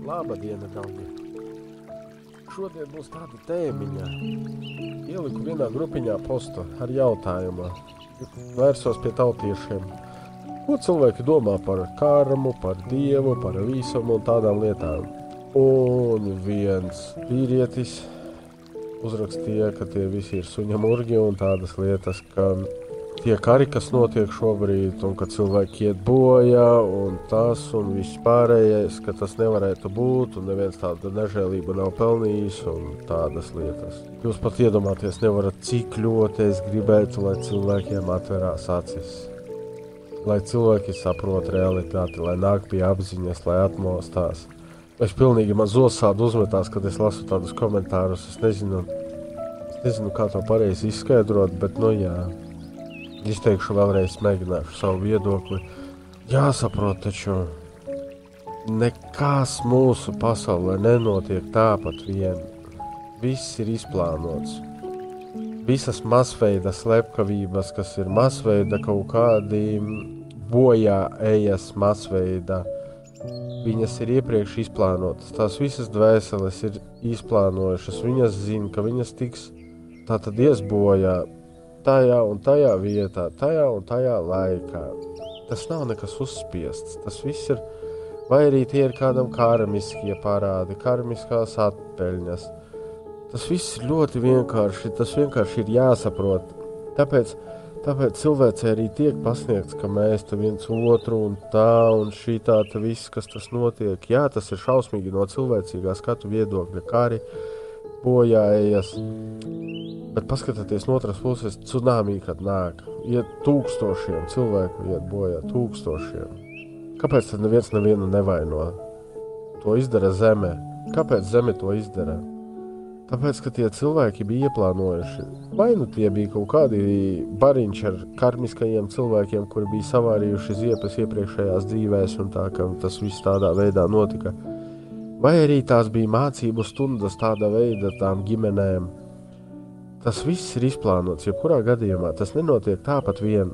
Labadiena, draugi! Šodien būs tāda tēmiņa. Ieliku vienā grupiņā postu ar jautājumu. Vērsos pie tautiešiem. Ko cilvēki domā par karmu, par dievu, par visumu un tādām lietām? Un viens vīrietis uzrakstīja, ka tie visi ir suņa murgi un tādas lietas, ka tie kari, kas notiek šobrīd, un ka cilvēki iet bojā, un tas, un viss pārējais, ka tas nevarētu būt, un neviens tādu nežēlību nav pelnījis, un tādas lietas. Jūs pat iedomāties nevarat, cik ļoti es gribētu, lai cilvēkiem atverās acis. Lai cilvēki saprot realitāti, lai nāk pie apziņas, lai atmostās. Es pilnīgi man zosādi uzmetās, kad es lasu tādus komentārus. Es nezinu, kā to pareizi izskaidrot, bet jā. Izteikšu vēlreiz, mēģināšu savu viedokli. Jāsaprot, taču nekas mūsu pasaulē nenotiek tāpat vien. Viss ir izplānots. Visas masveida slepkavības, kas ir masveida kaut kādi bojā ejas masveida, viņas ir iepriekš izplānotas. Tās visas dvēseles ir izplānojušas. Viņas zina, ka viņas tiks tātad iesbojā tajā un tajā vietā, tajā un tajā laikā. Tas nav nekas uzspiests. Tas viss ir, vai arī tie ir kādam karmiskie parādi, karmiskās atpeļņas. Tas viss ir ļoti vienkārši. Tas vienkārši ir jāsaprot. Tāpēc cilvēcei arī tiek pasniegts, ka mēs te viens otru un tā un šitā te viss, kas tas notiek. Jā, tas ir šausmīgi no cilvēcīgā skatu viedokļa, kari, bojājas. Bet paskatieties no otras puses, tsunami, kad nāk. Iet tūkstošiem cilvēku, iet bojā tūkstošiem. Kāpēc tad neviens nevienu nevaino? To izdara zeme. Kāpēc zeme to izdara? Tāpēc, ka tie cilvēki bija ieplānojuši. Vai nu tie bija kaut kādi bariņši ar karmiskajiem cilvēkiem, kuri bija savārījuši ziepes iepriekšējās dzīvēs un tā, ka tas viss tādā veidā notika. Vai arī tās bija mācību stundas tāda veida tām ģimenēm. Tas viss ir izplānots, jebkurā gadījumā tas nenotiek tāpat vien.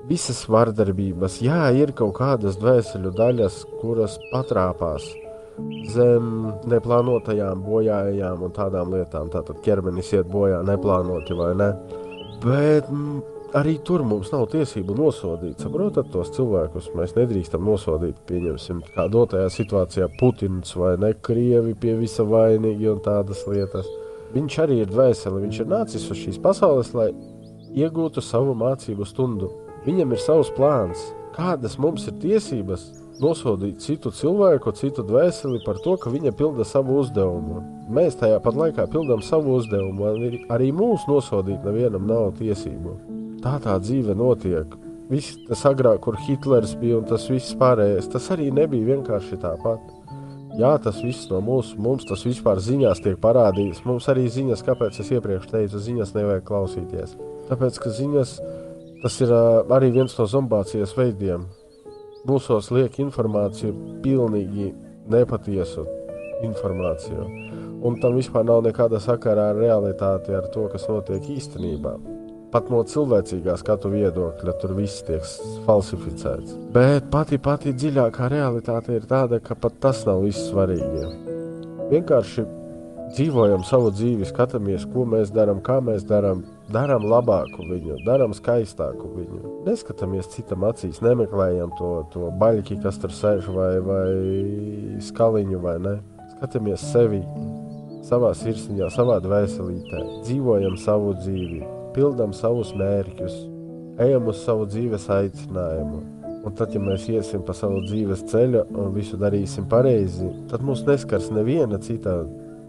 Visas vardarbības, jā, ir kaut kādas dvēseļu daļas, kuras patrāpās zem neplānotajām bojājām un tādām lietām. Tātad ķermenis iet bojā neplānoti vai ne. Bet arī tur mums nav tiesību nosodīt. Saprotat tos cilvēkus? Mēs nedrīkstam nosodīt, pieņemsim, kā dotajā situācijā Putins vai ne, Krievi pie visa vainīgi un tādas lietas. Viņš arī ir dvēseli, viņš ir nācis uz šīs pasaules, lai iegūtu savu mācību stundu. Viņam ir savs plāns. Kādas mums ir tiesības nosodīt citu cilvēku, citu dvēseli par to, ka viņa pilda savu uzdevumu? Mēs tajā pat laikā pildām savu uzdevumu, arī mūs nosodīt nevienam nav tiesību. Tā dzīve notiek. Viss tas agrāk, kur Hitlers bija un tas viss pārējais, tas arī nebija vienkārši tāpat. Jā, tas viss no mums tas vispār ziņās tiek parādīts. Mums arī ziņas, kāpēc es iepriekš teicu, ziņas nevajag klausīties. Tāpēc, ka ziņas, tas ir arī viens no zombācijas veidiem. Mūsos liek informāciju, pilnīgi nepatiesu informāciju. Un tam vispār nav nekāda sakarā ar realitāti, ar to, kas notiek īstenībā. Pat no cilvēcīgā skatu viedokļa tur viss tiek falsificēts. Bet pati dziļākā realitāte ir tāda, ka pat tas nav viss svarīgi. Vienkārši dzīvojam savu dzīvi, skatāmies, ko mēs darām, kā mēs darām labāku viņu, darām skaistāku viņu. Neskatāmies citam acīs, nemeklējam to baļķi, kas tur sēž vai skaliņu vai ne. Skatāmies sevi, savā sirsniņā, savā dvēselītē, dzīvojam savu dzīvi. Pildam savus mērķus, ejam uz savu dzīves aicinājumu. Un tad, ja mēs iesim pa savu dzīves ceļu un visu darīsim pareizi, tad mūs neskars neviena cita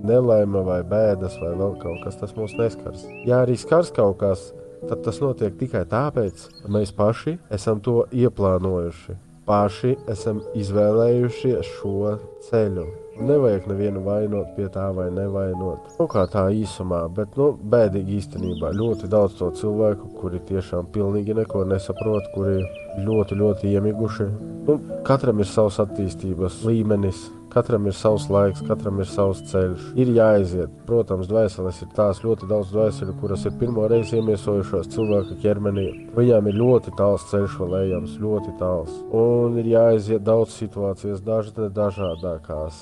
nelaime vai bēdas vai vēl kaut kas, tas mūs neskars. Ja arī skars kaut kas, tad tas notiek tikai tāpēc, ka mēs paši esam to ieplānojuši. Paši esam izvēlējušies šo ceļu. Nevajag nevienu vainot pie tā vai nevainot. Kaut kā tā īsumā, bet bēdīgi īstenībā. Ļoti daudz to cilvēku, kuri tiešām pilnīgi neko nesaprot, kuri ļoti iemiguši. Katram ir savs attīstības līmenis, Katram ir savs laiks, katram ir savs ceļš. Ir jāaiziet. Protams, dvēseles ir tās ļoti daudz dvēseli, kuras ir pirmo reizi iemiesojušās cilvēka ķermenī. Viņām ir ļoti tāls ceļš vēl ejams, ļoti tāls. Un ir jāaiziet daudz situācijas, dažādākās.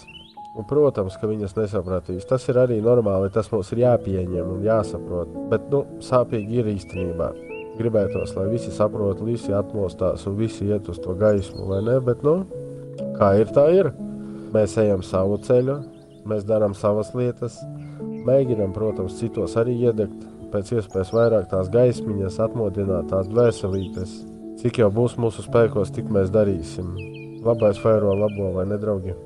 Un, protams, ka viņas nesapratīs. Tas ir arī normāli, tas mums ir jāpieņem un jāsaprot. Bet, sāpīgi ir īstenībā. Gribētos, lai visi saprot, visi atmostās un visi iet uz to gaismu, vai ne? Bet, kā ir, tā ir. Mēs ejam savu ceļu, mēs darām savas lietas. Mēģinam, protams, citos arī iedegt. Pēc iespējas vairāk tās gaismiņas, atmodināt tās dvēselītes. Cik jau būs mūsu spēkos, tik mēs darīsim. Labais vairo labo, vai ne, draugi?